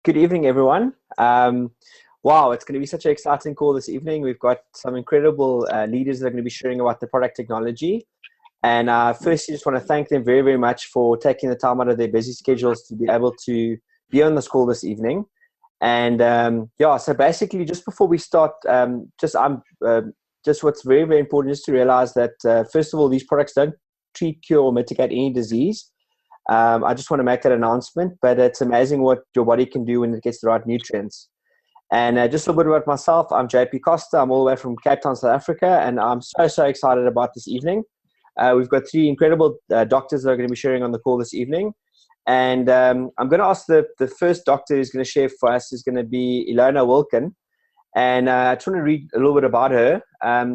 Good evening, everyone. Wow, it's going to be such an exciting call this evening. We've got some incredible leaders that are going to be sharing about the product technology. And firstly, just want to thank them very, very much for taking the time out of their busy schedules to be able to be on this call this evening. And yeah, so basically, just before we start, just what's very, very important is to realize that first of all, these products don't treat, cure, or mitigate any disease. I just want to make that announcement, but it's amazing what your body can do when it gets the right nutrients. And just a little bit about myself, I'm JP Costa. I'm all the way from Cape Town, South Africa, and I'm so excited about this evening. We've got three incredible doctors that are going to be sharing on the call this evening. And I'm going to ask the first doctor who's going to share for us is going to be Elona Wilin. And I just want to read a little bit about her.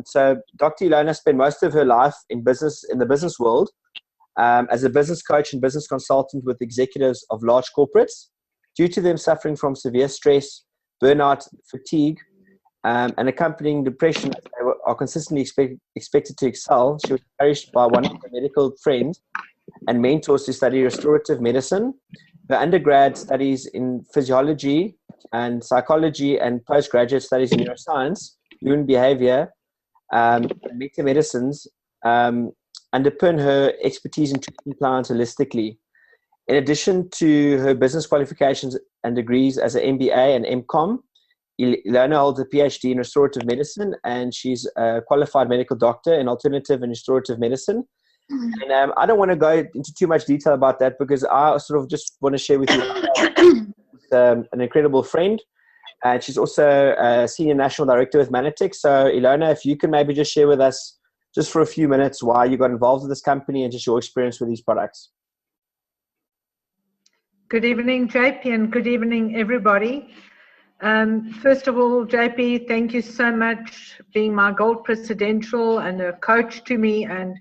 So Dr. Elona spent most of her life in the business world, as a business coach and business consultant with executives of large corporates. Due to them suffering from severe stress, burnout, fatigue, and accompanying depression, as they are consistently expected to excel, she was encouraged by one of her medical friends and mentors to study restorative medicine. Her undergrad studies in physiology and psychology and postgraduate studies in neuroscience, human behavior, and metamedicines underpin her expertise in treating clients holistically. In addition to her business qualifications and degrees as an MBA and MCOM, Elona holds a PhD in restorative medicine, and she's a qualified medical doctor in alternative and restorative medicine. And I don't want to go into too much detail about that because I sort of just want to share with you an incredible friend. And she's also a senior national director with Mannatech. So Elona, if you can maybe just share with us just for a few minutes why you got involved with this company and just your experience with these products. Good evening, JP, and good evening, everybody. First of all, JP, thank you so much for being my gold presidential and a coach to me and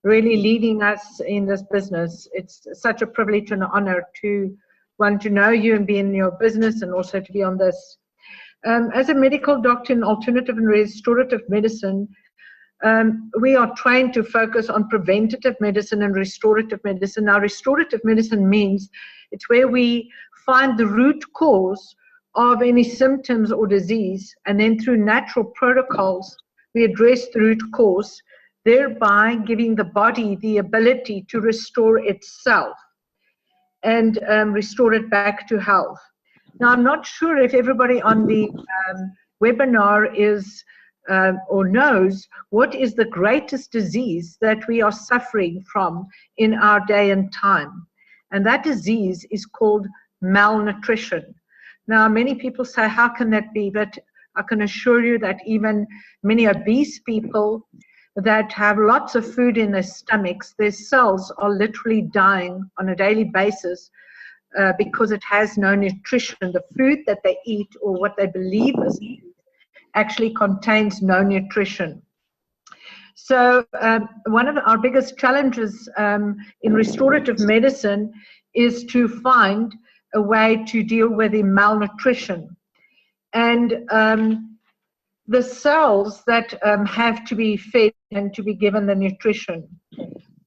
really leading us in this business. It's such a privilege and an honor to want to know you and be in your business and also to be on this. As a medical doctor in alternative and restorative medicine, we are trained to focus on preventative medicine and restorative medicine. Now, restorative medicine means it's where we find the root cause of any symptoms or disease, and then through natural protocols, we address the root cause, thereby giving the body the ability to restore itself and restore it back to health. Now, I'm not sure if everybody on the webinar is or knows what is the greatest disease that we are suffering from in our day and time. And that disease is called malnutrition. Now, many people say, how can that be? But I can assure you that even many obese people that have lots of food in their stomachs, their cells are literally dying on a daily basis because it has no nutrition. The food that they eat or what they believe is food actually contains no nutrition. So one of our biggest challenges in restorative medicine is to find a way to deal with the malnutrition. And the cells that have to be fed and to be given the nutrition.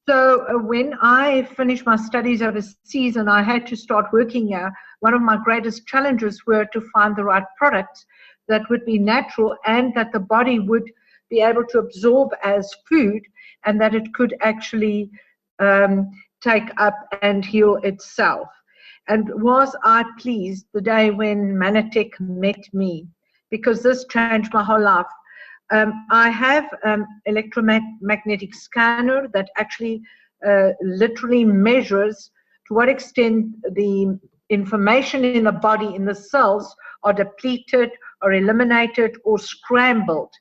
So when I finished my studies overseas and I had to start working here, one of my greatest challenges were to find the right products that would be natural and that the body would be able to absorb as food and that it could actually take up and heal itself. And was I pleased the day when Manatech met me, because this changed my whole life. I have electromagnetic scanner that actually literally measures to what extent the information in the body, in the cells, are depleted or eliminated or scrambled.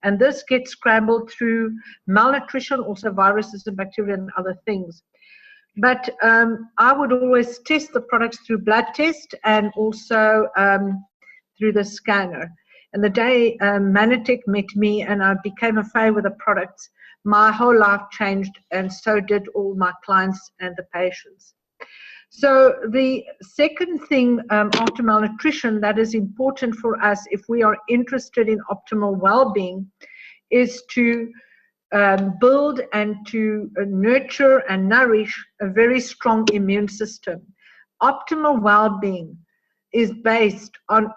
And this gets scrambled through malnutrition, also viruses and bacteria and other things. But I would always test the products through blood test and also through the scanner. And the day Manatech met me and I became a fan with the products, my whole life changed, and so did all my clients and the patients. So the second thing after malnutrition that is important for us if we are interested in optimal well-being is to build and to nurture and nourish a very strong immune system. Optimal well-being is based on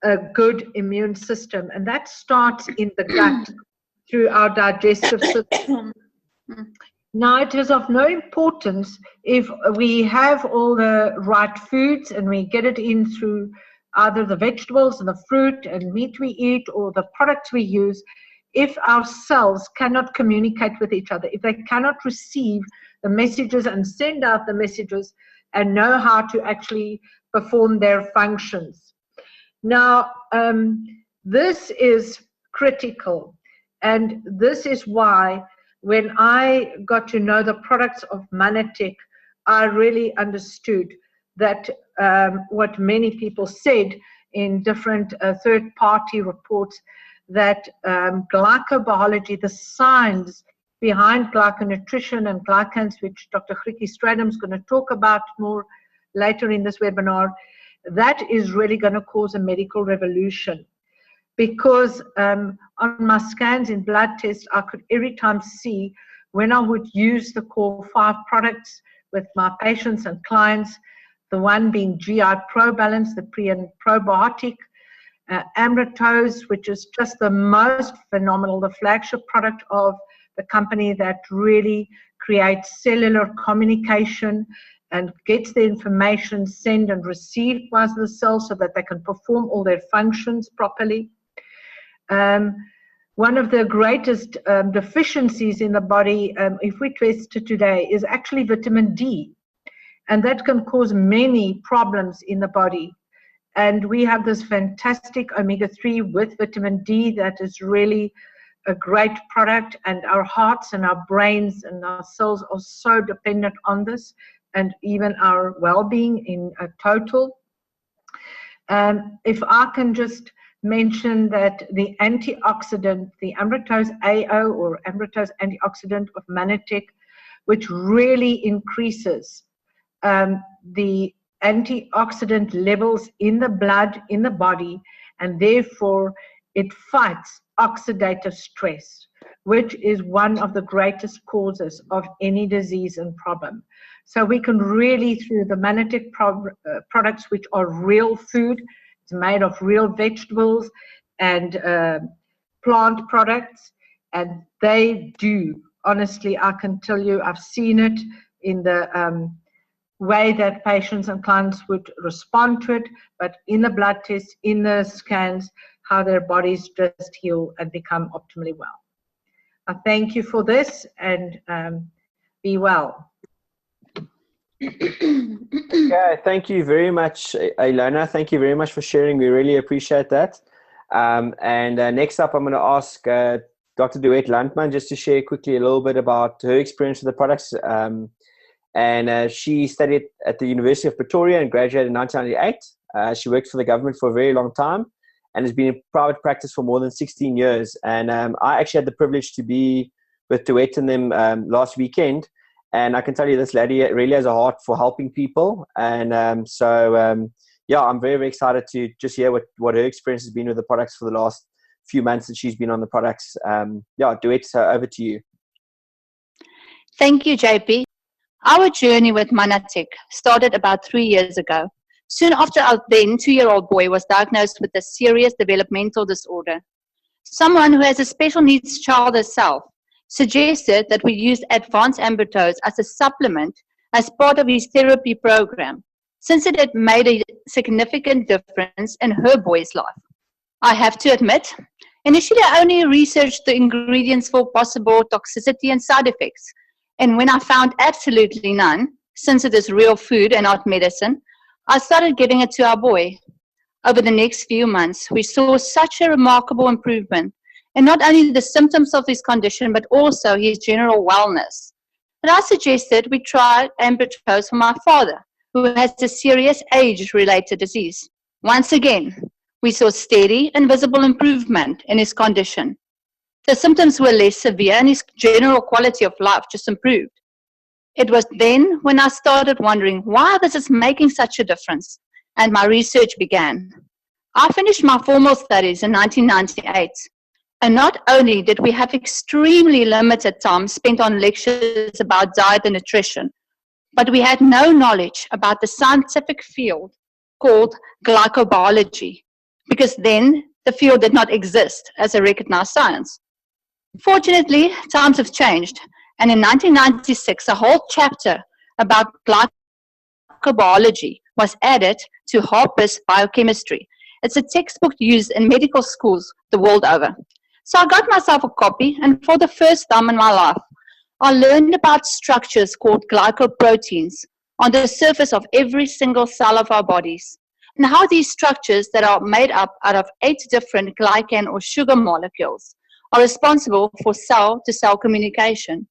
a good immune system, and that starts in the gut through our digestive system. Now, it is of no importance if we have all the right foods and we get it in through either the vegetables and the fruit and meat we eat or the products we use, if our cells cannot communicate with each other, if they cannot receive the messages and send out the messages and know how to actually perform their functions. Now, this is critical, and this is why when I got to know the products of Mannatech, I really understood that what many people said in different third-party reports, that glycobiology, the science behind glyconutrition and glycans, which Dr. Grieke Stradum is going to talk about more later in this webinar, that is really going to cause a medical revolution. Because on my scans in blood tests, I could every time see when I would use the core 5 products with my patients and clients, the one being GI Pro Balance, the pre and probiotic, Ambrotose, which is just the most phenomenal, the flagship product of the company that really creates cellular communication and gets the information sent and received by the cells so that they can perform all their functions properly. One of the greatest deficiencies in the body, if we test it today, is actually vitamin D. And that can cause many problems in the body. And we have this fantastic omega-3 with vitamin D that is really a great product, and our hearts and our brains and our cells are so dependent on this, and even our well-being in a total. If I can just mention that the antioxidant, the Ambrotose AO or Ambrotose antioxidant of Mannatech, which really increases the antioxidant levels in the blood, in the body, and therefore it fights oxidative stress, which is one of the greatest causes of any disease and problem. So we can really, through the Mannatech products, which are real food, it's made of real vegetables and plant products, and they do, honestly, I can tell you, I've seen it in the way that patients and clients would respond to it, but in the blood tests, in the scans, how their bodies just heal and become optimally well. I thank you for this, and be well. Yeah, thank you very much, Elona. Thank you very much for sharing. We really appreciate that. Next up, I'm going to ask Dr. Duet Luntman just to share quickly a little bit about her experience with the products. She studied at the University of Pretoria and graduated in 1998. She worked for the government for a very long time and has been in private practice for more than 16 years. And I actually had the privilege to be with Duet and them last weekend. And I can tell you this lady really has a heart for helping people. And yeah, I'm very, very excited to just hear what her experience has been with the products for the last few months that she's been on the products. Yeah, Duet, over to you. Thank you, JP. Our journey with Manatech started about 3 years ago. Soon after our then 2-year-old boy was diagnosed with a serious developmental disorder. Someone who has a special needs child herself suggested that we use advanced Ambrotose as a supplement as part of his therapy program, since it had made a significant difference in her boy's life. I have to admit, initially I only researched the ingredients for possible toxicity and side effects. And when I found absolutely none, since it is real food and not medicine, I started giving it to our boy. Over the next few months, we saw such a remarkable improvement in not only the symptoms of his condition, but also his general wellness, that I suggested we try Ambrotose for my father, who has a serious age-related disease. Once again, we saw steady and visible improvement in his condition. The symptoms were less severe and his general quality of life just improved. It was then when I started wondering why this is making such a difference, and my research began. I finished my formal studies in 1998, and not only did we have extremely limited time spent on lectures about diet and nutrition, but we had no knowledge about the scientific field called glycobiology, because then the field did not exist as a recognized science. Fortunately, times have changed, and in 1996, a whole chapter about glycobiology was added to Harper's Biochemistry. It's a textbook used in medical schools the world over. So I got myself a copy, and for the first time in my life, I learned about structures called glycoproteins on the surface of every single cell of our bodies, and how these structures that are made up out of 8 different glycan or sugar molecules are responsible for cell-to-cell communication.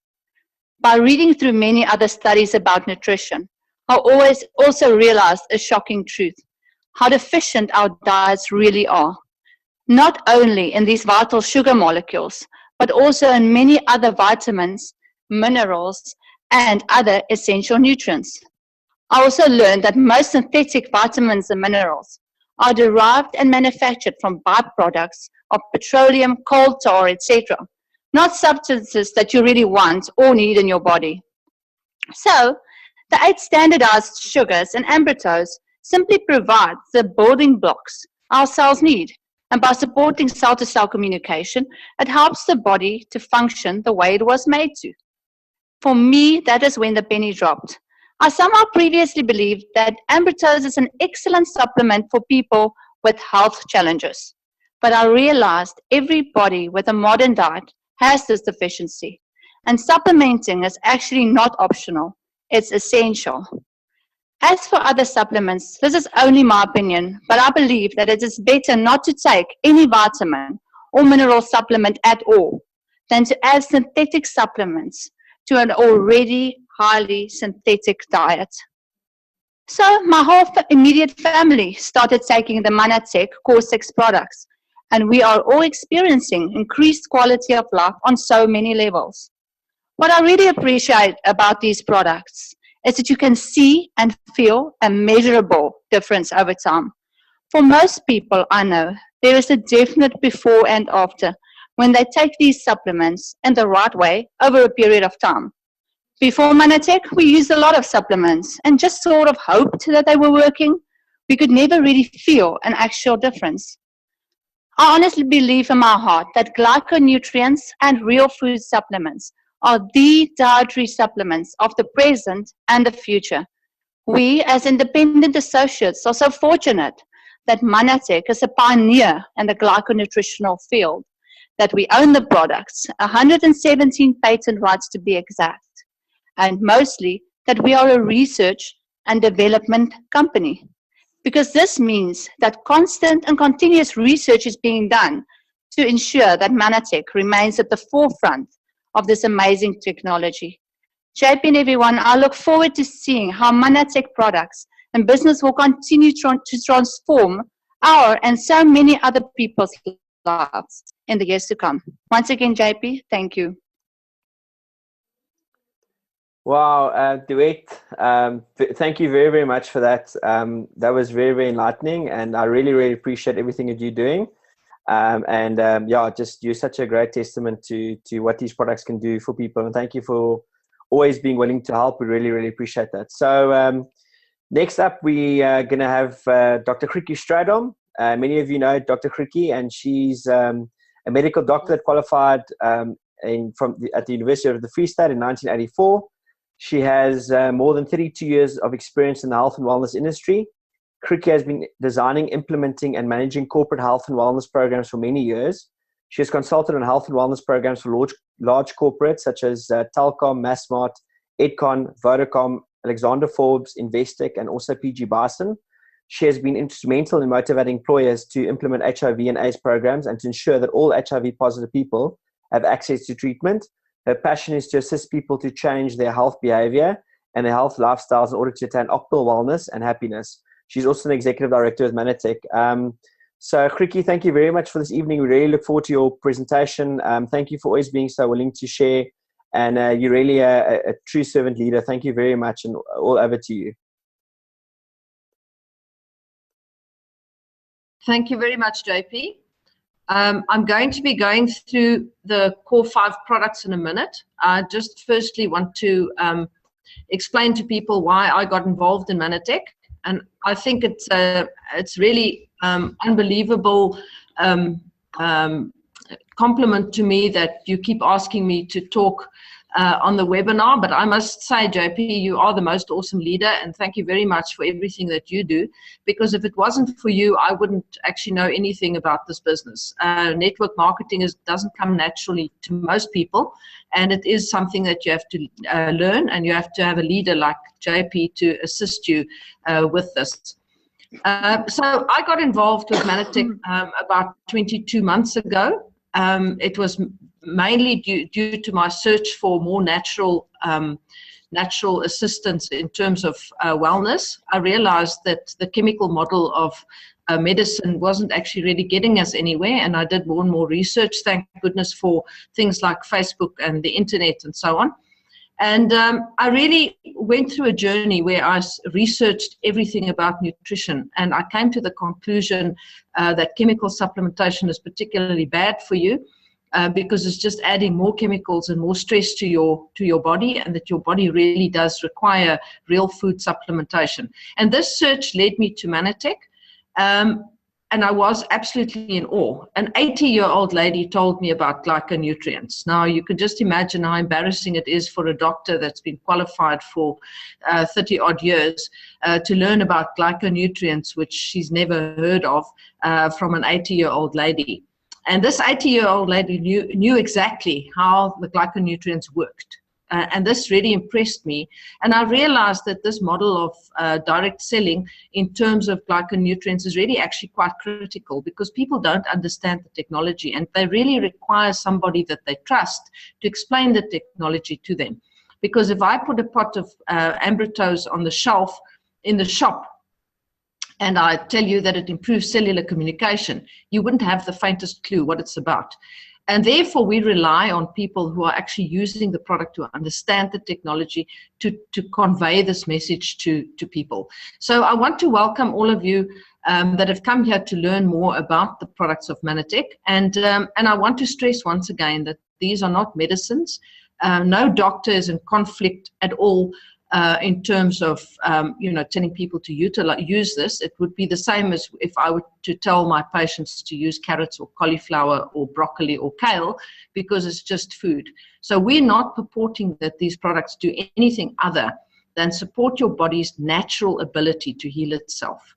By reading through many other studies about nutrition, I always also realized a shocking truth: how deficient our diets really are, not only in these vital sugar molecules, but also in many other vitamins, minerals, and other essential nutrients. I also learned that most synthetic vitamins and minerals are derived and manufactured from byproducts of petroleum, coal tar, etc., not substances that you really want or need in your body. So, the 8 standardized sugars in Ambrotose simply provide the building blocks our cells need, and by supporting cell-to-cell communication, it helps the body to function the way it was made to. For me, that is when the penny dropped. I somehow previously believed that Ambrotose is an excellent supplement for people with health challenges. But I realized everybody with a modern diet has this deficiency, and supplementing is actually not optional, it's essential. As for other supplements, this is only my opinion, but I believe that it is better not to take any vitamin or mineral supplement at all than to add synthetic supplements to an already highly synthetic diet. So my whole immediate family started taking the Mannatech Core 6 products, and we are all experiencing increased quality of life on so many levels. What I really appreciate about these products is that you can see and feel a measurable difference over time. For most people I know, there is a definite before and after when they take these supplements in the right way over a period of time. Before Manatech, we used a lot of supplements and just sort of hoped that they were working. We could never really feel an actual difference. I honestly believe in my heart that glyconutrients and real food supplements are the dietary supplements of the present and the future. We, as independent associates, are so fortunate that Manatech is a pioneer in the glyconutritional field, that we own the products, 117 patent rights to be exact, and mostly that we are a research and development company. Because this means that constant and continuous research is being done to ensure that Manatech remains at the forefront of this amazing technology. JP and everyone, I look forward to seeing how Manatech products and business will continue to transform our and so many other people's lives in the years to come. Once again, JP, thank you. Wow, Duet, thank you very, very much for that. That was very, very enlightening, and I really, really appreciate everything that you're doing. Yeah, just you're such a great testament to what these products can do for people, and thank you for always being willing to help. We really, really appreciate that. So next up, we are going to have Dr. Kriki Stradom. Many of you know Dr. Kriki, and she's a medical doctor that qualified at the University of the Free State in 1984. She has more than 32 years of experience in the health and wellness industry. Kriki has been designing, implementing, and managing corporate health and wellness programs for many years. She has consulted on health and wellness programs for large corporates such as Telkom, Massmart, Edcon, Vodacom, Alexander Forbes, Investec, and also PG Bison. She has been instrumental in motivating employers to implement HIV and AIDS programs and to ensure that all HIV-positive people have access to treatment. Her passion is to assist people to change their health behavior and their health lifestyles in order to attain optimal wellness and happiness. She's also an executive director with Manatech. So, Kriki, thank you very much for this evening. We really look forward to your presentation. Thank you for always being so willing to share. And you're really a true servant leader. Thank you very much, and all over to you. Thank you very much, JP. I'm going to be going through the core 5 products in a minute. I just firstly want to explain to people why I got involved in Manatech. And I think it's really unbelievable compliment to me that you keep asking me to talk on the webinar. But I must say, JP, you are the most awesome leader, and thank you very much for everything that you do, because if it wasn't for you, I wouldn't actually know anything about this business. Network marketing doesn't come naturally to most people, and it is something that you have to learn, and you have to have a leader like JP to assist you with this. So I got involved with Manatech about 22 months ago. It was mainly due to my search for more natural assistance in terms of wellness. I realized that the chemical model of medicine wasn't actually really getting us anywhere, and I did more and more research. Thank goodness for things like Facebook and the internet and so on. And I really went through a journey where I researched everything about nutrition, and I came to the conclusion that chemical supplementation is particularly bad for you because it's just adding more chemicals and more stress to your body, and that your body really does require real food supplementation. And this search led me to Manatech. And I was absolutely in awe. An 80-year-old lady told me about glyconutrients. Now, you can just imagine how embarrassing it is for a doctor that's been qualified for 30-odd years to learn about glyconutrients, which she's never heard of, from an 80-year-old lady. And this 80-year-old lady knew exactly how the glyconutrients worked. And this really impressed me. And I realized that this model of direct selling in terms of glyconutrients is really actually quite critical, because people don't understand the technology, and they really require somebody that they trust to explain the technology to them. Because if I put a pot of Ambrotose on the shelf in the shop, and I tell you that it improves cellular communication, you wouldn't have the faintest clue what it's about. And therefore, we rely on people who are actually using the product to understand the technology to convey this message to people. So I want to welcome all of you that have come here to learn more about the products of Mannatech. And I want to stress once again that these are not medicines. No doctor is in conflict at all in terms of telling people to use this. It would be the same as if I were to tell my patients to use carrots or cauliflower or broccoli or kale, because it's just food. So we're not purporting that these products do anything other than support your body's natural ability to heal itself.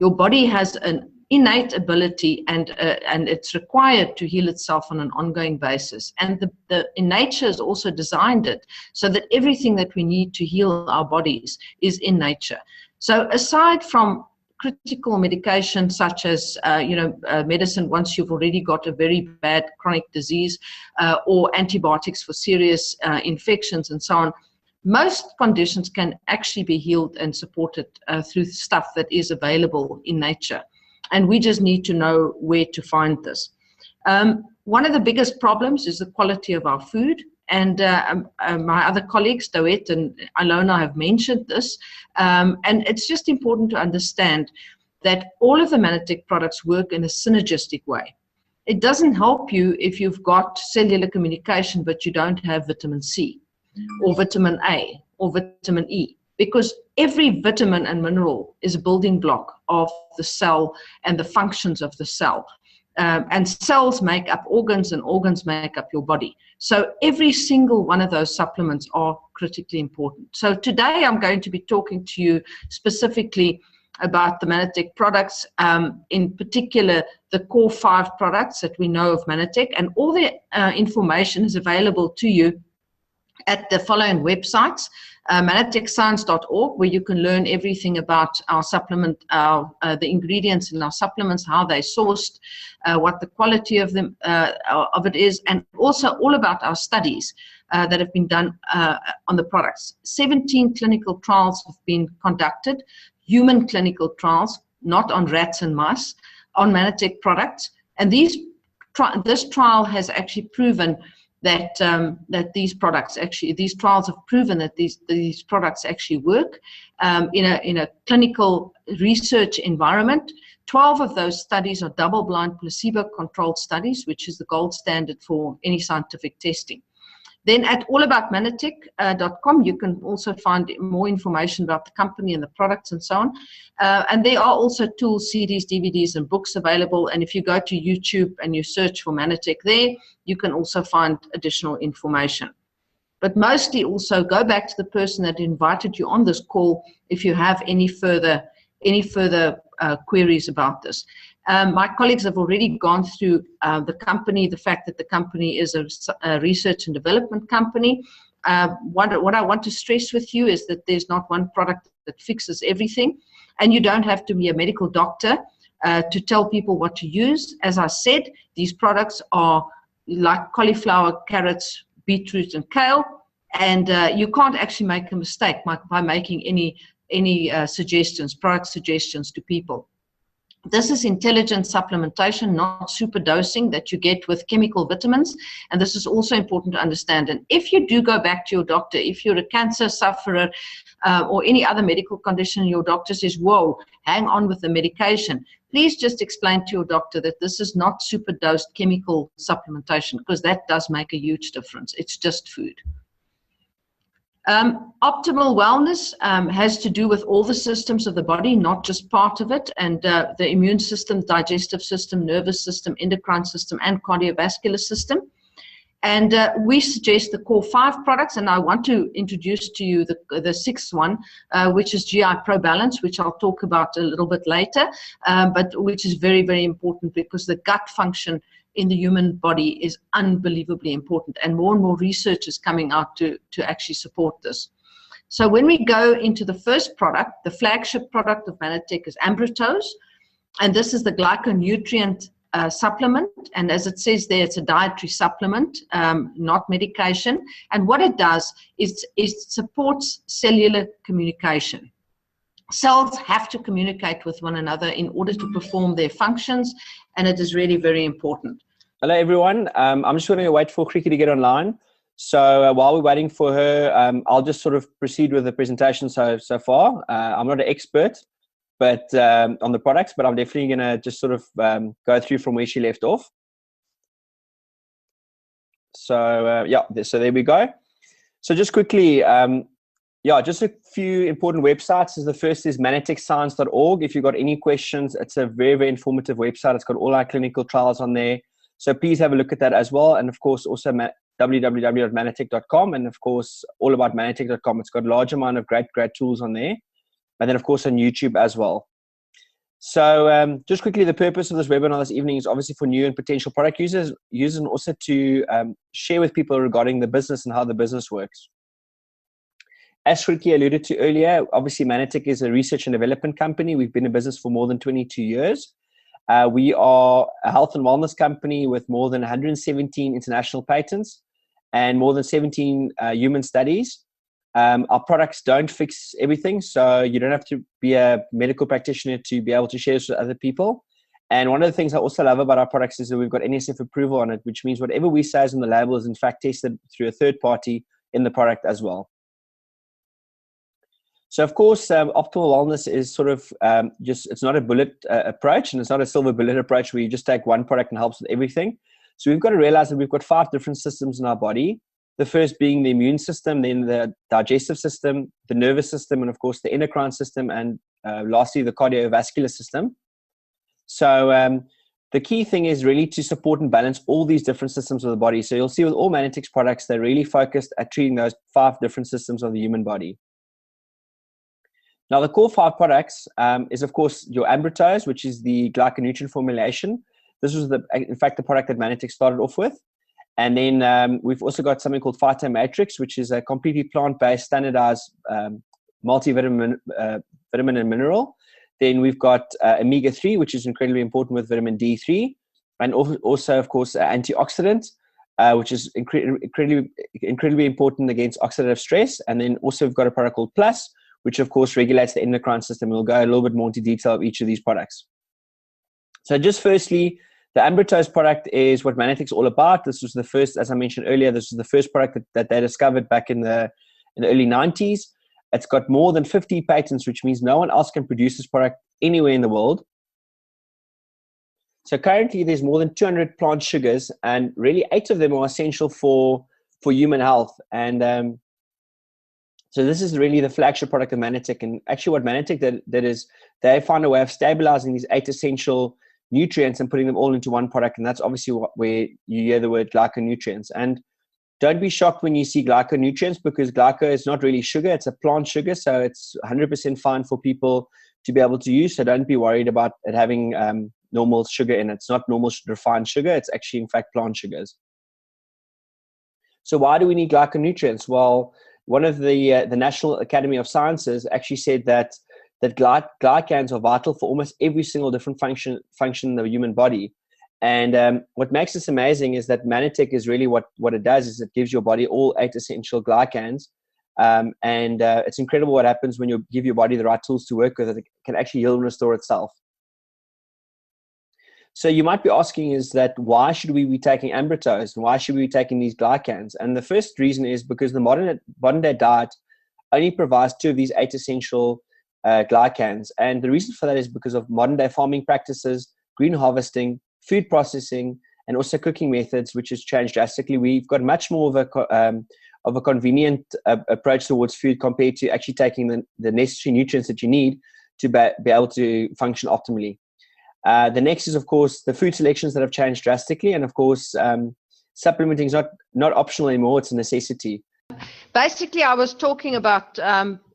Your body has an innate ability, and it's required to heal itself on an ongoing basis. And in nature has also designed it so that everything that we need to heal our bodies is in nature. So aside from critical medication such as medicine once you've already got a very bad chronic disease, or antibiotics for serious infections and so on, most conditions can actually be healed and supported through stuff that is available in nature. And we just need to know where to find this. One of the biggest problems is the quality of our food. And my other colleagues, Duet and Elona, have mentioned this. And it's just important to understand that all of the Mannatech products work in a synergistic way. It doesn't help you if you've got cellular communication, but you don't have vitamin C, or vitamin A, or vitamin E. Because every vitamin and mineral is a building block of the cell and the functions of the cell. And cells make up organs, and organs make up your body. So every single one of those supplements are critically important. So today I'm going to be talking to you specifically about the Mannatech products, in particular the core 5 products that we know of Mannatech. And all the information is available to you at the following websites: manatechscience.org, where you can learn everything about our supplement, the ingredients in our supplements, how they're sourced, what the quality of them of it is, and also all about our studies that have been done on the products. 17 clinical trials have been conducted, human clinical trials, not on rats and mice, on Mannatech products, and this trial has actually proven that these trials have proven that these products actually work in a clinical research environment. 12 of those studies are double-blind, placebo-controlled studies, which is the gold standard for any scientific testing. Then at allaboutmanatech.com, you can also find more information about the company and the products and so on. And there are also tools, CDs, DVDs, and books available. And if you go to YouTube and you search for Mannatech there, you can also find additional information. But mostly also go back to the person that invited you on this call if you have any further queries about this. My colleagues have already gone through the company, the fact that the company is a research and development company. What I want to stress with you is that there's not one product that fixes everything, and you don't have to be a medical doctor to tell people what to use. As I said, these products are like cauliflower, carrots, beetroot, and kale, and you can't actually make a mistake by making any suggestions, product suggestions to people. This is intelligent supplementation, not super dosing that you get with chemical vitamins. And this is also important to understand. And if you do go back to your doctor, if you're a cancer sufferer or any other medical condition, your doctor says, whoa, hang on with the medication, please just explain to your doctor that this is not super dosed chemical supplementation, because that does make a huge difference. It's just food. Optimal wellness has to do with all the systems of the body, not just part of it, and the immune system, digestive system, nervous system, endocrine system, and cardiovascular system. And we suggest the core 5 products, and I want to introduce to you the 6th one, which is GI Pro Balance, which I'll talk about a little bit later, but which is very, very important because the gut function in the human body is unbelievably important, and more research is coming out to actually support this. So when we go into the first product, the flagship product of Mannatech is Ambrotose, and this is the glyconutrient supplement, and as it says there, it's a dietary supplement, not medication. And what it does is it supports cellular communication. Cells have to communicate with one another in order to perform their functions, and it is really very important. Hello, everyone. I'm just going to wait for Kriki to get online. So while we're waiting for her, I'll just sort of proceed with the presentation so far. I'm not an expert but on the products, but I'm definitely going to just sort of go through from where she left off. So yeah, so there we go. So just quickly, yeah, just a few important websites. The first is mannatechscience.org. If you've got any questions, it's a very, very informative website. It's got all our clinical trials on there. So please have a look at that as well. And of course, also www.mannatech.com, and of course, allaboutmannatech.com. It's got a large amount of great tools on there. And then of course on YouTube as well. So just quickly, the purpose of this webinar this evening is obviously for new and potential product users and also to share with people regarding the business and how the business works. As Shriki alluded to earlier, obviously Mannatech is a research and development company. We've been in business for more than 22 years. We are a health and wellness company with more than 117 international patents and more than 17 human studies. Our products don't fix everything, so you don't have to be a medical practitioner to be able to share this with other people. And one of the things I also love about our products is that we've got NSF approval on it, which means whatever we say is on the label is in fact tested through a third party in the product as well. So of course, optimal wellness is sort of it's not a bullet approach, and it's not a silver bullet approach where you just take one product and helps with everything. So we've got to realize that we've got 5 different systems in our body. The first being the immune system, then the digestive system, the nervous system, and of course the endocrine system, and lastly the cardiovascular system. So the key thing is really to support and balance all these different systems of the body. So you'll see with all Mannatech's products, they're really focused at treating those 5 different systems of the human body. Now, the core 5 products is, of course, your Ambrotose, which is the glyconutrient formulation. This was, in fact, the product that Mannatech started off with. And then we've also got something called Phytomatrix, which is a completely plant-based, standardized multivitamin vitamin and mineral. Then we've got omega-3, which is incredibly important with vitamin D3. And also, of course, antioxidants, which is incredibly important against oxidative stress. And then also we've got a product called Plus, which of course regulates the endocrine system. We'll go a little bit more into detail of each of these products. So just firstly, the Ambrotose product is what Mannatech's all about. This was the first, as I mentioned earlier, this was the first product that they discovered back in the early 90s. It's got more than 50 patents, which means no one else can produce this product anywhere in the world. So currently there's more than 200 plant sugars, and really 8 of them are essential for for human health. And so this is really the flagship product of Mannatech. And actually what Mannatech did is they found a way of stabilizing these 8 essential nutrients and putting them all into one product. And that's obviously where you hear the word glyconutrients. And don't be shocked when you see glyconutrients, because glyco is not really sugar. It's a plant sugar. So it's 100% fine for people to be able to use. So don't be worried about it having normal sugar in it. It's not normal refined sugar. It's actually, in fact, plant sugars. So why do we need glyconutrients? Well, one of the National Academy of Sciences actually said that glycans are vital for almost every single different function in the human body. And what makes this amazing is that Manatech is really what it does is it gives your body all 8 essential glycans. And it's incredible what happens when you give your body the right tools to work with it. It can actually heal and restore itself. So you might be asking is that why should we be taking Ambrotose and why should we be taking these glycans? And the first reason is because the modern day diet only provides 2 of these 8 essential glycans. And the reason for that is because of modern day farming practices, green harvesting, food processing, and also cooking methods, which has changed drastically. We've got much more of a convenient approach towards food compared to actually taking the necessary nutrients that you need to be able to function optimally. The next is, of course, the food selections that have changed drastically. And of course, supplementing is not optional anymore. It's a necessity. Basically, I was talking about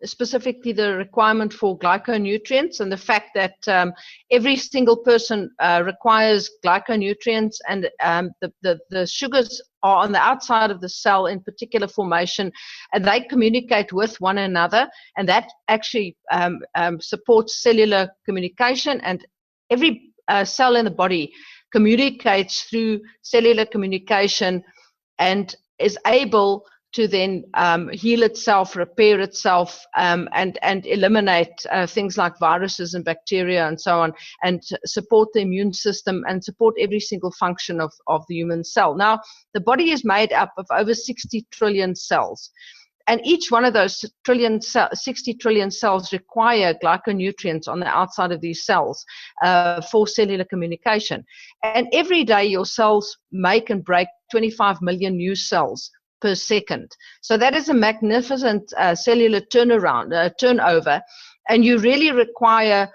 specifically the requirement for glyconutrients and the fact that every single person requires glyconutrients, and the sugars are on the outside of the cell in particular formation, and they communicate with one another, and that actually supports cellular communication, and every cell in the body communicates through cellular communication and is able to then heal itself, repair itself, and eliminate things like viruses and bacteria and so on, and support the immune system and support every single function of the human cell. Now, the body is made up of over 60 trillion cells. And each one of those 60 trillion cells require glyconutrients on the outside of these cells for cellular communication. And every day your cells make and break 25 million new cells per second. So that is a magnificent cellular turnover, and you really require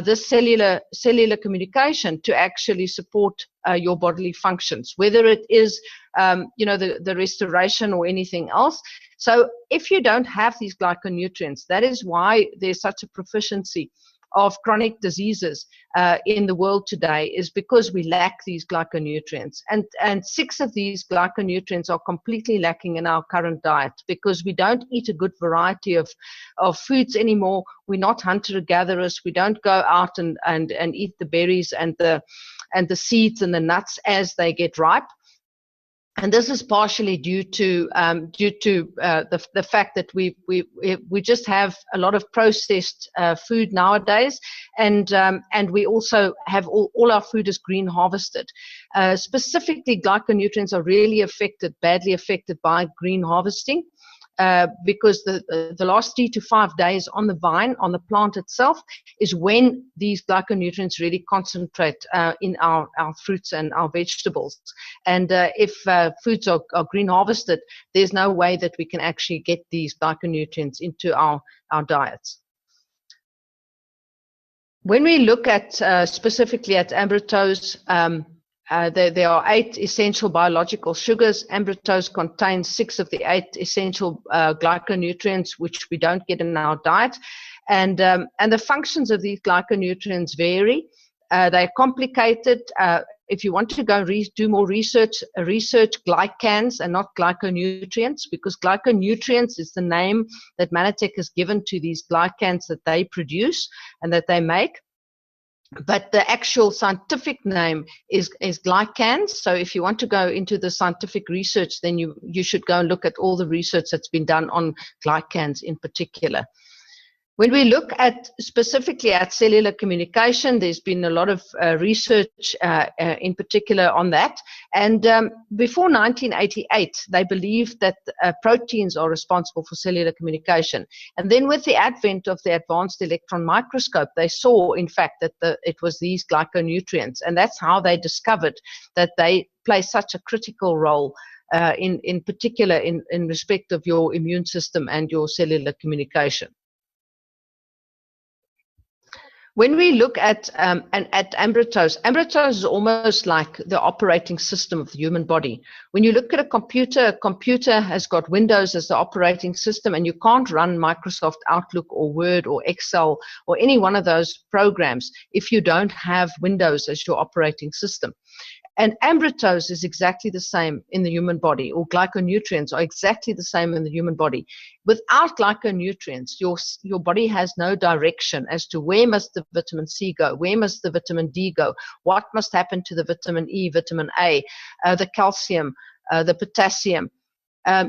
this cellular communication to actually support your bodily functions, whether it is the restoration or anything else. So if you don't have these glyconutrients, that is why there's such a proficiency of chronic diseases in the world today, is because we lack these glyconutrients. And 6 of these glyconutrients are completely lacking in our current diet because we don't eat a good variety of foods anymore. We're not hunter-gatherers. We don't go out and eat the berries and the seeds and the nuts as they get ripe. And this is partially due to the fact that we just have a lot of processed food nowadays, and we also have all our food is green harvested. Specifically, glyconutrients are really badly affected by green harvesting. Because the last 3 to 5 days on the vine, on the plant itself, is when these glyconutrients really concentrate in our fruits and our vegetables. And if foods are green harvested, there's no way that we can actually get these glyconutrients into our diets. When we look at specifically at Ambrotose, there are 8 essential biological sugars. Ambrotose contains 6 of the 8 essential glyconutrients, which we don't get in our diet. And the functions of these glyconutrients vary. They're complicated. If you want to go do more research glycans and not glyconutrients, because glyconutrients is the name that Manatech has given to these glycans that they produce and that they make. But the actual scientific name is glycans. So if you want to go into the scientific research, then you should go and look at all the research that's been done on glycans in particular. When we look at specifically at cellular communication, there's been a lot of research in particular on that. And before 1988, they believed that proteins are responsible for cellular communication. And then with the advent of the advanced electron microscope, they saw, in fact, that it was these glyconutrients. And that's how they discovered that they play such a critical role in particular in respect of your immune system and your cellular communication. When we look at Ambrotose, Ambrotose is almost like the operating system of the human body. When you look at a computer has got Windows as the operating system, and you can't run Microsoft Outlook or Word or Excel or any one of those programs if you don't have Windows as your operating system. And Ambrotose is exactly the same in the human body, or glyconutrients are exactly the same in the human body. Without glyconutrients, your body has no direction as to where must the vitamin C go, where must the vitamin D go, what must happen to the vitamin E, vitamin A, the calcium, the potassium.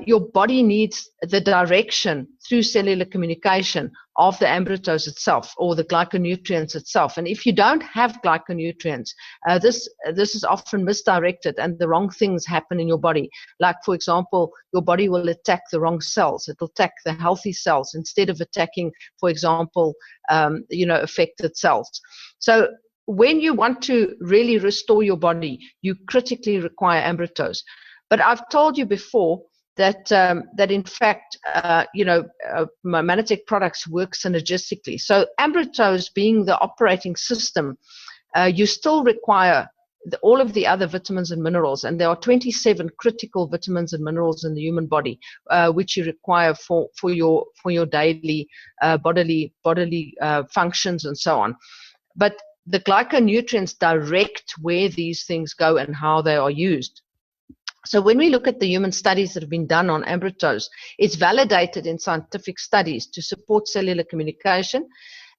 Your body needs the direction through cellular communication of the Ambrotose itself, or the glyconutrients itself. And if you don't have glyconutrients, this is often misdirected, and the wrong things happen in your body. Like, for example, your body will attack the wrong cells. It will attack the healthy cells instead of attacking, for example, affected cells. So when you want to really restore your body, you critically require Ambrotose. But I've told you before that in fact, Manatech products work synergistically. So Ambrotose being the operating system, you still require all of the other vitamins and minerals, and there are 27 critical vitamins and minerals in the human body, which you require for your daily bodily functions and so on. But the glyconutrients direct where these things go and how they are used. So when we look at the human studies that have been done on Ambrotose, it's validated in scientific studies to support cellular communication,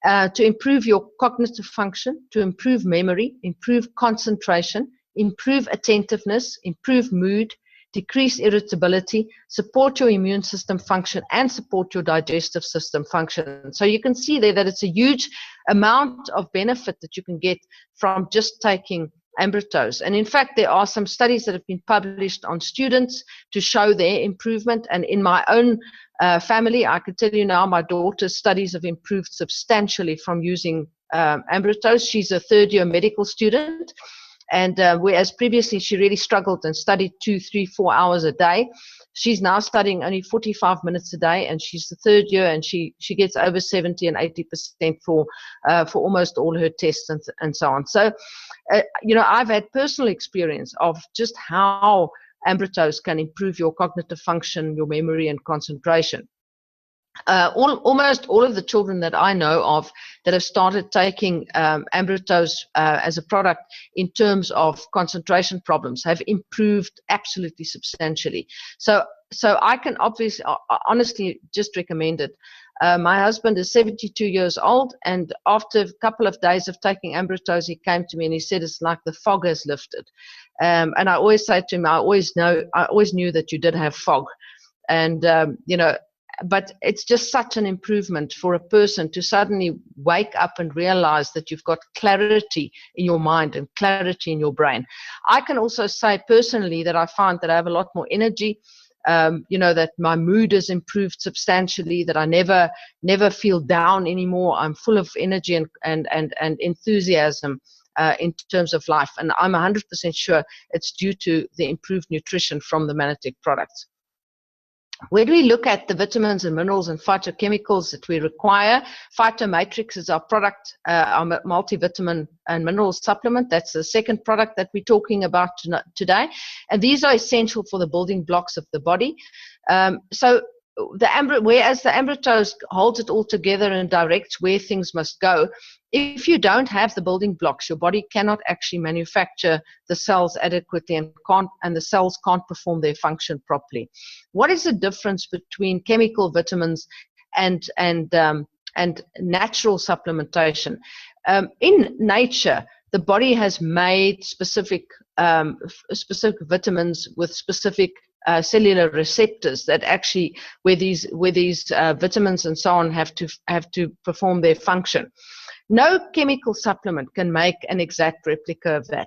to improve your cognitive function, to improve memory, improve concentration, improve attentiveness, improve mood, decrease irritability, support your immune system function, and support your digestive system function. So you can see there that it's a huge amount of benefit that you can get from just taking Ambrotose. And in fact, there are some studies that have been published on students to show their improvement. And in my own family, I can tell you now, my daughter's studies have improved substantially from using Ambrotose. She's a third-year medical student. And whereas previously she really struggled and studied 2, 3, 4 hours a day, she's now studying only 45 minutes a day, and she's the third year, and she gets over 70 and 80% for almost all her tests and so on. So, I've had personal experience of just how Ambrotose can improve your cognitive function, your memory, and concentration. Almost all of the children that I know of that have started taking Ambrotose as a product in terms of concentration problems have improved absolutely substantially. So I can honestly just recommend it. My husband is 72 years old, and after a couple of days of taking Ambrotose, he came to me and he said it's like the fog has lifted. And I always say to him, I always knew that you did have fog, and but it's just such an improvement for a person to suddenly wake up and realize that you've got clarity in your mind and clarity in your brain. I can also say personally that I find that I have a lot more energy, that my mood has improved substantially, that I never feel down anymore. I'm full of energy and enthusiasm in terms of life. And I'm 100% sure it's due to the improved nutrition from the Mannatech products. When we look at the vitamins and minerals and phytochemicals that we require, Phytomatrix is our product, our multivitamin and mineral supplement. That's the second product that we're talking about today. And these are essential for the building blocks of the body. Whereas the Ambrotose holds it all together and directs where things must go, if you don't have the building blocks, your body cannot actually manufacture the cells adequately, and the cells can't perform their function properly. What is the difference between chemical vitamins and natural supplementation? In nature, the body has made specific vitamins with specific cellular receptors that actually where these vitamins and so on have to perform their function. No chemical supplement can make an exact replica of that.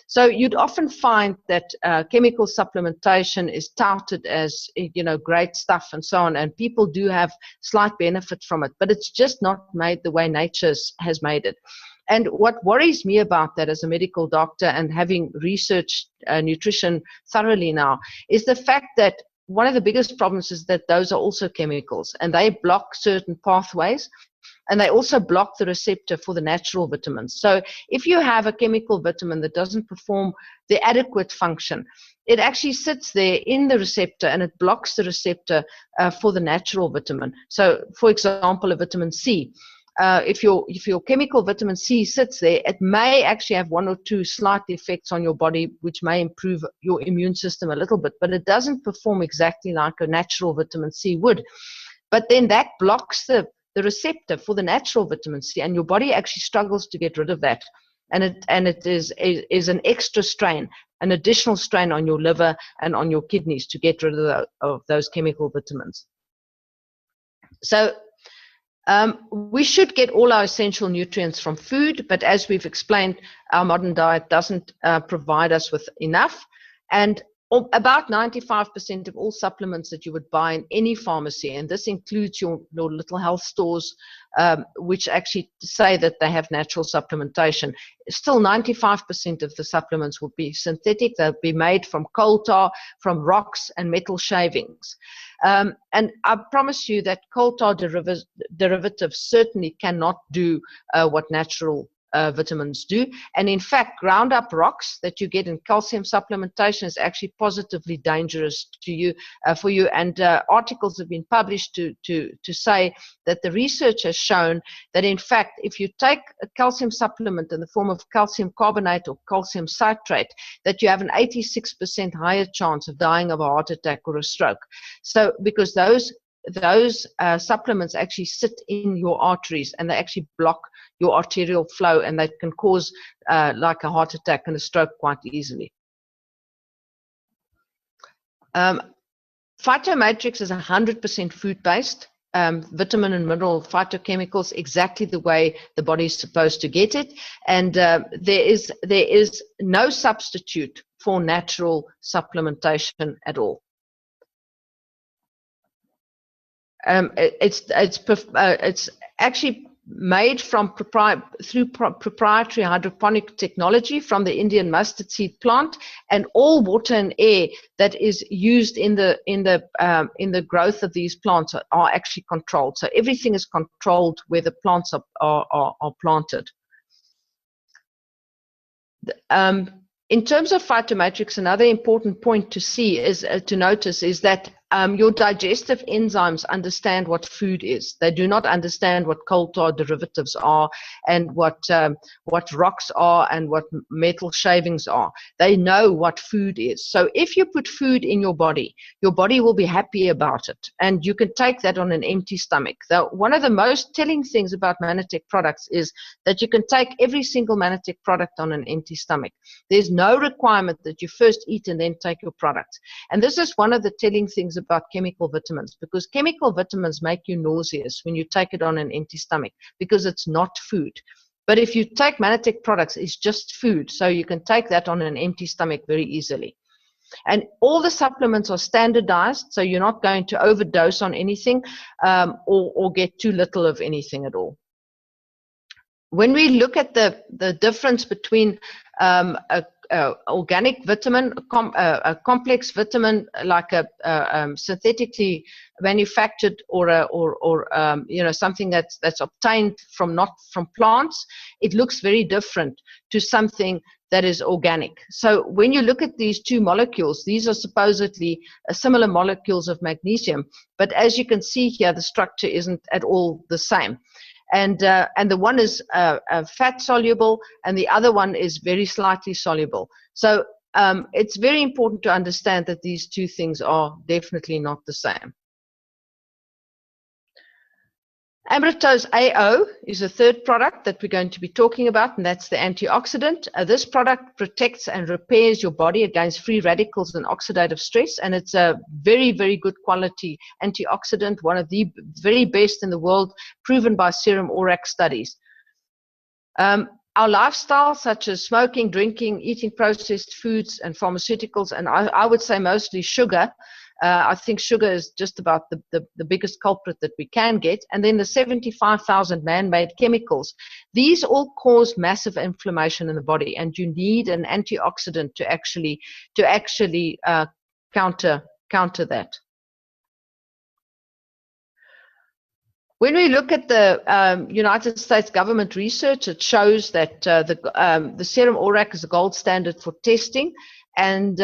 So you'd often find that chemical supplementation is touted as great stuff and so on, and people do have slight benefit from it, but it's just not made the way nature has made it. And what worries me about that as a medical doctor and having researched nutrition thoroughly now is the fact that one of the biggest problems is that those are also chemicals, and they block certain pathways, and they also block the receptor for the natural vitamins. So if you have a chemical vitamin that doesn't perform the adequate function, it actually sits there in the receptor and it blocks the receptor for the natural vitamin. So for example, a vitamin C. If your chemical vitamin C sits there, it may actually have one or two slight effects on your body, which may improve your immune system a little bit, but it doesn't perform exactly like a natural vitamin C would. But then that blocks the receptor for the natural vitamin C, and your body actually struggles to get rid of that. And it is an extra strain, an additional strain on your liver and on your kidneys to get rid of those chemical vitamins. So we should get all our essential nutrients from food, but as we've explained, our modern diet doesn't provide us with enough. And about 95% of all supplements that you would buy in any pharmacy, and this includes your little health stores, which actually say that they have natural supplementation, still 95% of the supplements will be synthetic. They'll be made from coal tar, from rocks and metal shavings. And I promise you that coal tar derivatives certainly cannot do what natural vitamins do. And in fact, ground up rocks that you get in calcium supplementation is actually positively dangerous to you, for you. And articles have been published to say that the research has shown that in fact, if you take a calcium supplement in the form of calcium carbonate or calcium citrate, that you have an 86% higher chance of dying of a heart attack or a stroke. So because those supplements actually sit in your arteries and they actually block your arterial flow, and they can cause like a heart attack and a stroke quite easily. Phytomatrix is 100% food-based, vitamin and mineral phytochemicals, exactly the way the body is supposed to get it. And there is no substitute for natural supplementation at all. It's actually made from proprietary hydroponic technology from the Indian mustard seed plant, and all water and air that is used in the growth of these plants are actually controlled. So everything is controlled where the plants are planted. In terms of phytomatrix, another important point to notice is that your digestive enzymes understand what food is. They do not understand what coal tar derivatives are, and what rocks are, and what metal shavings are. They know what food is. So if you put food in your body will be happy about it, and you can take that on an empty stomach. One of the most telling things about Manatech products is that you can take every single Manatech product on an empty stomach. There's no requirement that you first eat and then take your product. And this is one of the telling things about chemical vitamins, because chemical vitamins make you nauseous when you take it on an empty stomach, because it's not food. But if you take Manatech products, it's just food, so you can take that on an empty stomach very easily. And all the supplements are standardized, so you're not going to overdose on anything or get too little of anything at all. When we look at the difference between a organic vitamin, a complex vitamin like a synthetically manufactured, or something that's obtained not from plants, it looks very different to something that is organic. So when you look at these two molecules, these are supposedly similar molecules of magnesium, but as you can see here, the structure isn't at all the same. And the one is fat soluble, and the other one is very slightly soluble. So it's very important to understand that these two things are definitely not the same. Ambrotose AO is a third product that we're going to be talking about, and that's the antioxidant. This product protects and repairs your body against free radicals and oxidative stress, and it's a very, very good quality antioxidant, one of the very best in the world, proven by serum ORAC studies. Our lifestyle, such as smoking, drinking, eating processed foods and pharmaceuticals, and I would say mostly sugar, I think sugar is just about the biggest culprit that we can get. And then the 75,000 man-made chemicals. These all cause massive inflammation in the body, and you need an antioxidant to actually counter that. When we look at the United States government research, it shows that the serum ORAC is the gold standard for testing, and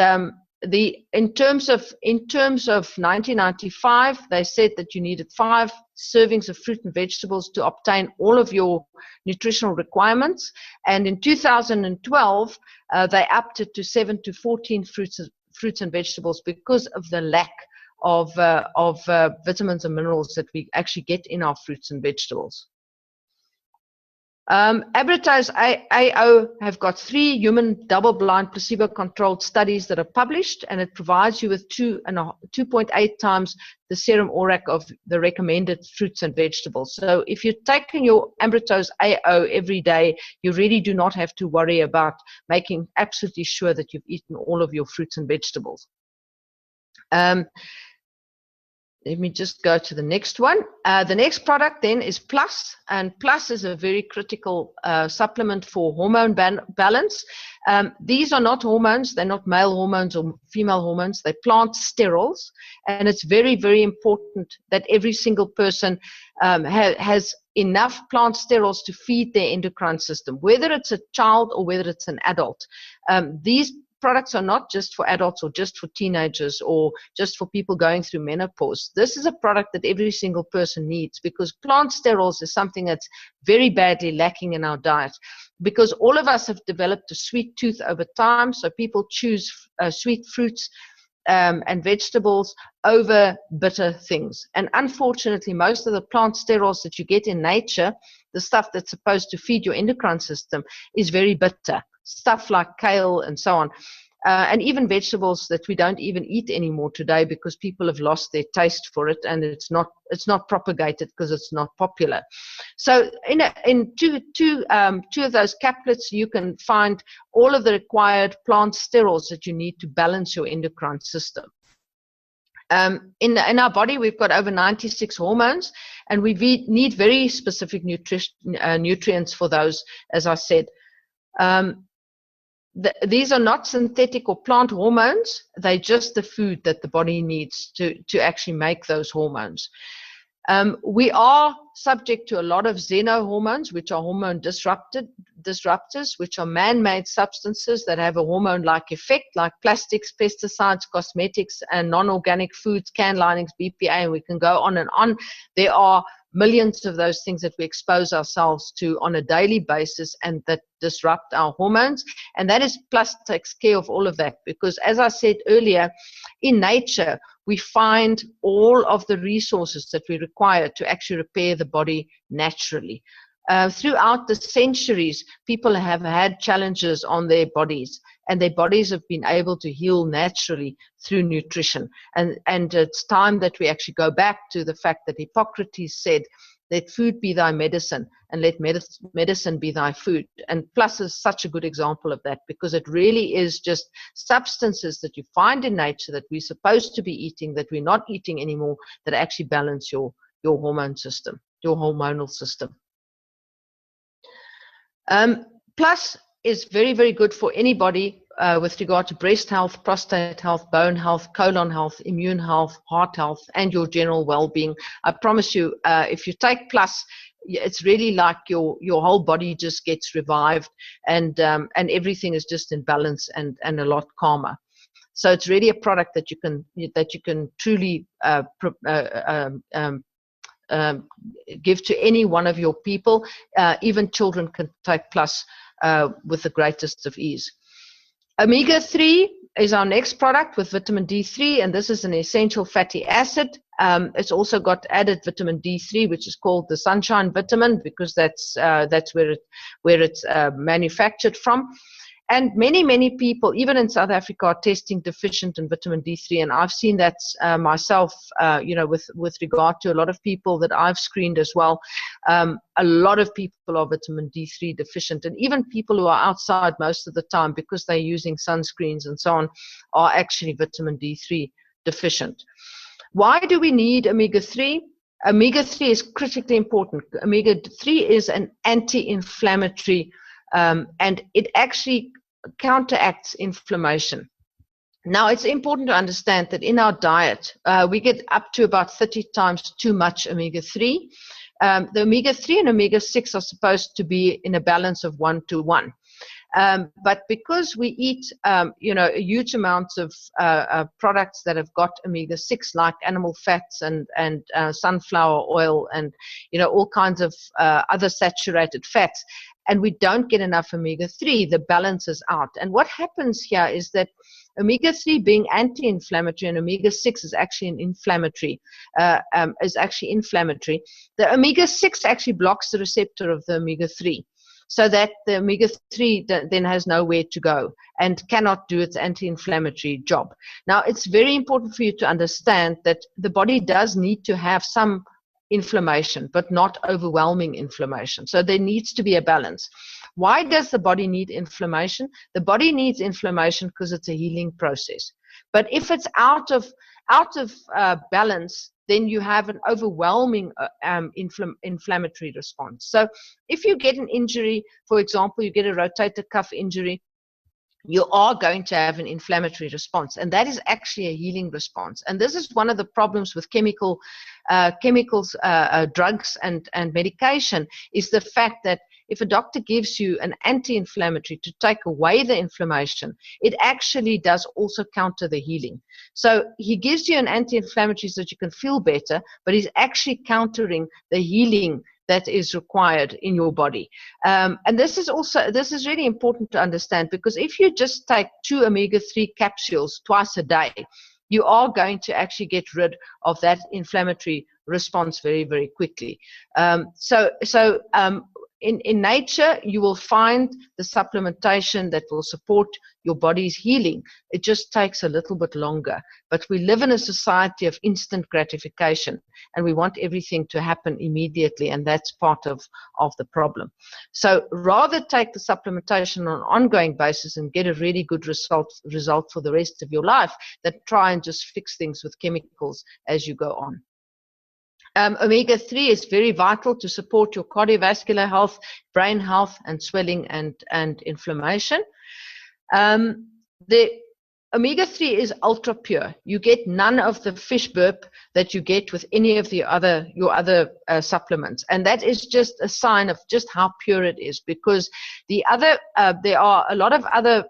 in terms of 1995, they said that you needed 5 servings of fruit and vegetables to obtain all of your nutritional requirements, and in 2012 they upped it to 7 to 14 fruits and vegetables because of the lack of vitamins and minerals that we actually get in our fruits and vegetables. Ambrotose AO have got 3 human double-blind placebo-controlled studies that are published, and it provides you with 2.8 times the serum ORAC of the recommended fruits and vegetables. So if you're taking your Ambrotose AO every day, you really do not have to worry about making absolutely sure that you've eaten all of your fruits and vegetables. Let me just go to the next one. The next product then is Plus, and Plus is a very critical supplement for hormone balance. These are not hormones. They're not male hormones or female hormones. They're plant sterols, and it's very, very important that every single person has enough plant sterols to feed their endocrine system, whether it's a child or whether it's an adult. These products are not just for adults or just for teenagers or just for people going through menopause. This is a product that every single person needs, because plant sterols is something that's very badly lacking in our diet, because all of us have developed a sweet tooth over time, so people choose sweet fruits and vegetables over bitter things. And unfortunately, most of the plant sterols that you get in nature, the stuff that's supposed to feed your endocrine system, is very bitter. Stuff like kale and so on, and even vegetables that we don't even eat anymore today because people have lost their taste for it, and it's not propagated because it's not popular. So in two of those caplets, you can find all of the required plant sterols that you need to balance your endocrine system. In our body, we've got over 96 hormones, and we need very specific nutrients for those, as I said. These are not synthetic or plant hormones. They're just the food that the body needs to actually make those hormones. We are subject to a lot of xenohormones, which are hormone disruptors, which are man-made substances that have a hormone-like effect, like plastics, pesticides, cosmetics, and non-organic foods, can linings, BPA, and we can go on and on. There are millions of those things that we expose ourselves to on a daily basis and that disrupt our hormones. And that is Plus takes care of all of that, because as I said earlier, in nature, we find all of the resources that we require to actually repair the body naturally. Throughout the centuries, people have had challenges on their bodies, and their bodies have been able to heal naturally through nutrition. And it's time that we actually go back to the fact that Hippocrates said, let food be thy medicine, and let medicine be thy food. And Plus is such a good example of that, because it really is just substances that you find in nature that we're supposed to be eating, that we're not eating anymore, that actually balance your hormone system, your hormonal system. Plus is very, very good for anybody with regard to breast health, prostate health, bone health, colon health, immune health, heart health, and your general well-being. I promise you, if you take Plus, it's really like your whole body just gets revived, and everything is just in balance and a lot calmer. So it's really a product that you can truly give to any one of your people. Even children can take Plus with the greatest of ease. Omega-3 is our next product with vitamin D3, and this is an essential fatty acid. It's also got added vitamin D3, which is called the sunshine vitamin, because that's where it's manufactured from. And many, many people, even in South Africa, are testing deficient in vitamin D3. And I've seen that myself, with regard to a lot of people that I've screened as well. A lot of people are vitamin D3 deficient. And even people who are outside most of the time, because they're using sunscreens and so on, are actually vitamin D3 deficient. Why do we need omega-3? Omega-3 is critically important. Omega-3 is an anti-inflammatory, and it actually counteracts inflammation. Now, it's important to understand that in our diet, we get up to about 30 times too much omega-3. The omega-3 and omega-6 are supposed to be in a balance of 1:1. But because we eat, huge amounts of products that have got omega-6, like animal fats and sunflower oil and, all kinds of other saturated fats, and we don't get enough omega-3, the balance is out. And what happens here is that omega-3 being anti-inflammatory and omega-6 is actually inflammatory. The omega-6 actually blocks the receptor of the omega-3, so that the omega-3 then has nowhere to go and cannot do its anti-inflammatory job. Now, it's very important for you to understand that the body does need to have some inflammation, but not overwhelming inflammation. So there needs to be a balance. Why does the body need inflammation? The body needs inflammation because it's a healing process. But if it's out of balance, then you have an overwhelming inflammatory response. So if you get an injury, for example, you get a rotator cuff injury, you are going to have an inflammatory response, and that is actually a healing response. And this is one of the problems with chemicals, drugs, and medication, is the fact that if a doctor gives you an anti-inflammatory to take away the inflammation, it actually does also counter the healing. So he gives you an anti-inflammatory so that you can feel better, but he's actually countering the healing that is required in your body. And this is really important to understand, because if you just take 2 omega-3 capsules twice a day, you are going to actually get rid of that inflammatory response very, very quickly. In nature, you will find the supplementation that will support your body's healing. It just takes a little bit longer. But we live in a society of instant gratification, and we want everything to happen immediately, and that's part of the problem. So rather take the supplementation on an ongoing basis and get a really good result for the rest of your life than try and just fix things with chemicals as you go on. Omega-3 is very vital to support your cardiovascular health, brain health, and swelling and inflammation. The omega-3 is ultra pure. You get none of the fish burp that you get with any of your other supplements, and that is just a sign of just how pure it is. Because there are a lot of other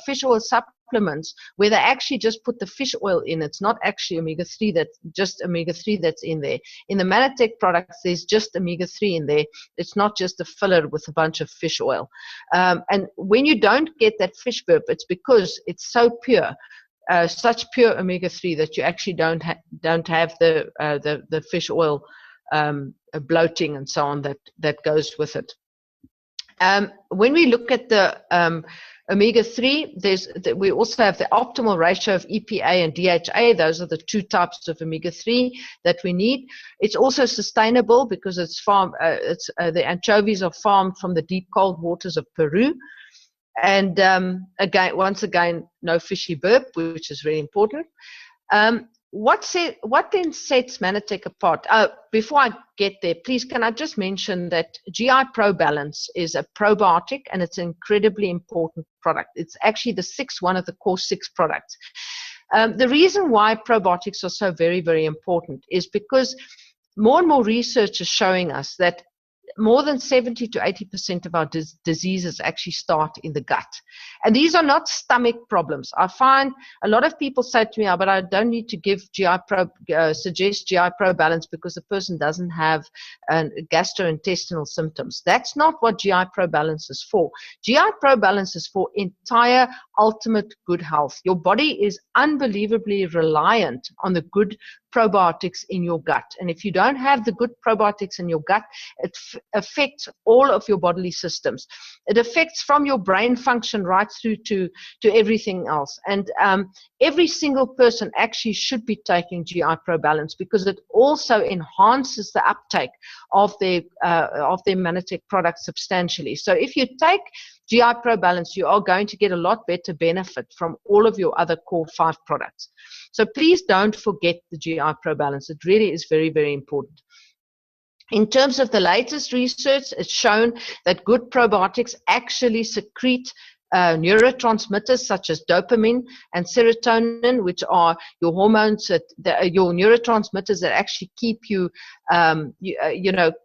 fish oil supplements where they actually just put the fish oil in. It's not actually omega-3 that's in there. In the Manatech products, there's just omega-3 in there. It's not just a filler with a bunch of fish oil. And when you don't get that fish burp, it's because it's so pure, such pure omega-3, that you actually don't have the fish oil bloating and so on that goes with it. When we look at the omega-3, we also have the optimal ratio of EPA and DHA. Those are the 2 types of omega-3 that we need. It's also sustainable because the anchovies are farmed from the deep cold waters of Peru. And once again, no fishy burp, which is very important. What then sets Manatech apart? Before I get there, please, can I just mention that GI Pro Balance is a probiotic, and it's an incredibly important product. It's actually one of the core 6 products. The reason why probiotics are so very, very important is because more and more research is showing us that more than 70 to 80% of our diseases actually start in the gut. And these are not stomach problems. I find a lot of people say to me, but I don't need to suggest GI Pro Balance because the person doesn't have gastrointestinal symptoms. That's not what GI Pro Balance is for. GI Pro Balance is for entire ultimate good health. Your body is unbelievably reliant on the good probiotics in your gut. And if you don't have the good probiotics in your gut, affect all of your bodily systems. It affects from your brain function right through to everything else. And every single person actually should be taking GI Pro Balance, because it also enhances the uptake of their Mannatech products substantially. So if you take GI Pro Balance, you are going to get a lot better benefit from all of your other core 5 products. So please don't forget the GI Pro Balance. It really is very, very important. In terms of the latest research, it's shown that good probiotics actually secrete neurotransmitters such as dopamine and serotonin, which are your hormones, your neurotransmitters that actually keep you,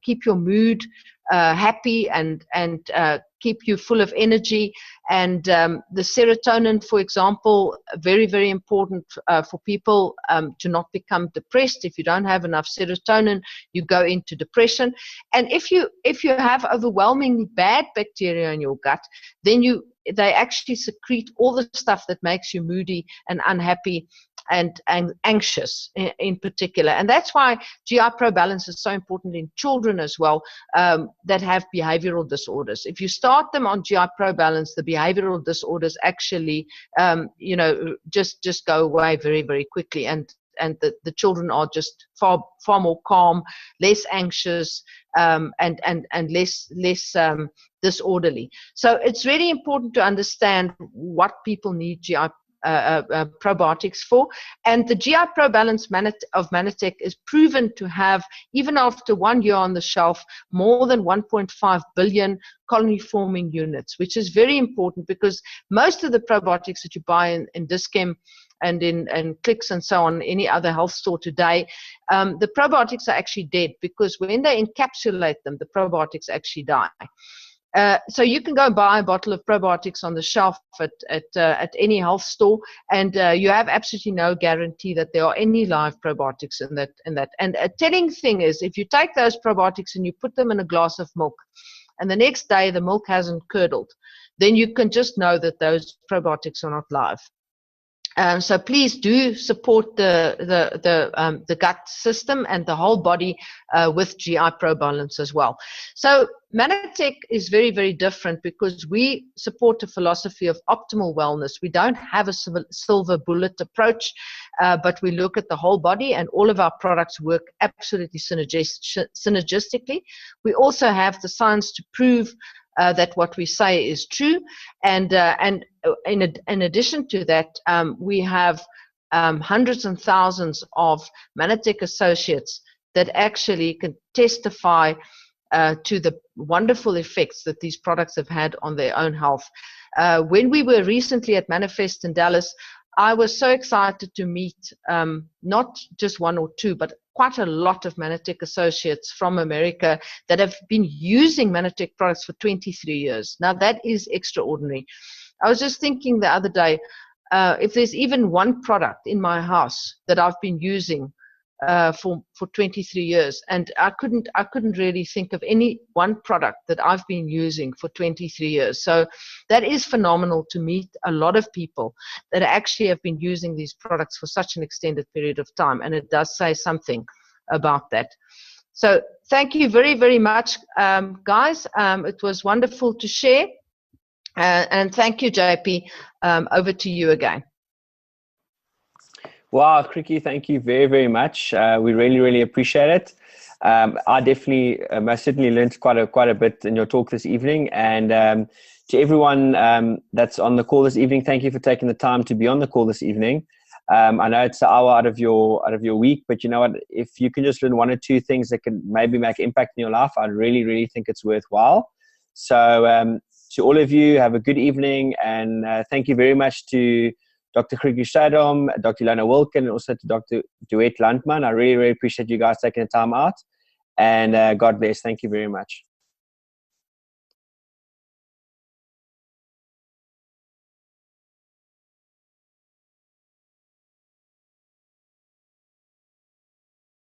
keep your mood happy and keep you full of energy. And the serotonin, for example, very, very important for people to not become depressed. If you don't have enough serotonin, you go into depression. And if you have overwhelmingly bad bacteria in your gut, then they actually secrete all the stuff that makes you moody and unhappy and anxious in particular. And that's why GI Pro Balance is so important in children as well, that have behavioral disorders. If you start them on GI Pro Balance, the behavioral disorders actually just go away very, very quickly, and the children are just far more calm, less anxious, and less disorderly. So it's really important to understand what people need GI probiotics for. And the GI Pro Balance of Mannatech is proven to have, even after 1 year on the shelf, more than 1.5 billion colony forming units, which is very important, because most of the probiotics that you buy in Dis-Chem and in Clicks and so on, any other health store today, the probiotics are actually dead, because when they encapsulate them, the probiotics actually die. So you can go and buy a bottle of probiotics on the shelf at any health store, and you have absolutely no guarantee that there are any live probiotics in that. And a telling thing is, if you take those probiotics and you put them in a glass of milk, and the next day the milk hasn't curdled, then you can just know that those probiotics are not live. So please do support the gut system and the whole body with GI Pro Balance as well. So Manatech is very, very different, because we support a philosophy of optimal wellness. We don't have a silver bullet approach, but we look at the whole body, and all of our products work absolutely synergistically. We also have the science to prove that what we say is true, and in addition to that, we have hundreds and thousands of Mannatech associates that actually can testify to the wonderful effects that these products have had on their own health. When we were recently at Manifest in Dallas, I was so excited to meet not just 1 or 2, but quite a lot of Mannatech associates from America that have been using Mannatech products for 23 years. Now, that is extraordinary. I was just thinking the other day, if there's even one product in my house that I've been using for 23 years, and I couldn't really think of any one product that I've been using for 23 years. So that is phenomenal to meet a lot of people that actually have been using these products for such an extended period of time, and it does say something about that. So thank you very, very much, guys. It was wonderful to share, and thank you, JP. Over to you again. Wow, Kriki, thank you very, very much. We really, really appreciate it. I definitely, most certainly learned quite a bit in your talk this evening. And to everyone that's on the call this evening, thank you for taking the time to be on the call this evening. I know it's an hour out of your week, but you know what? If you can just learn 1 or 2 things that can maybe make an impact in your life, I really, really think it's worthwhile. So to all of you, have a good evening, and thank you very much to Dr. Kriki Stadom, Dr. Elona Wilin, and also to Dr. Duet Luntman. I really, really appreciate you guys taking the time out. And God bless. Thank you very much.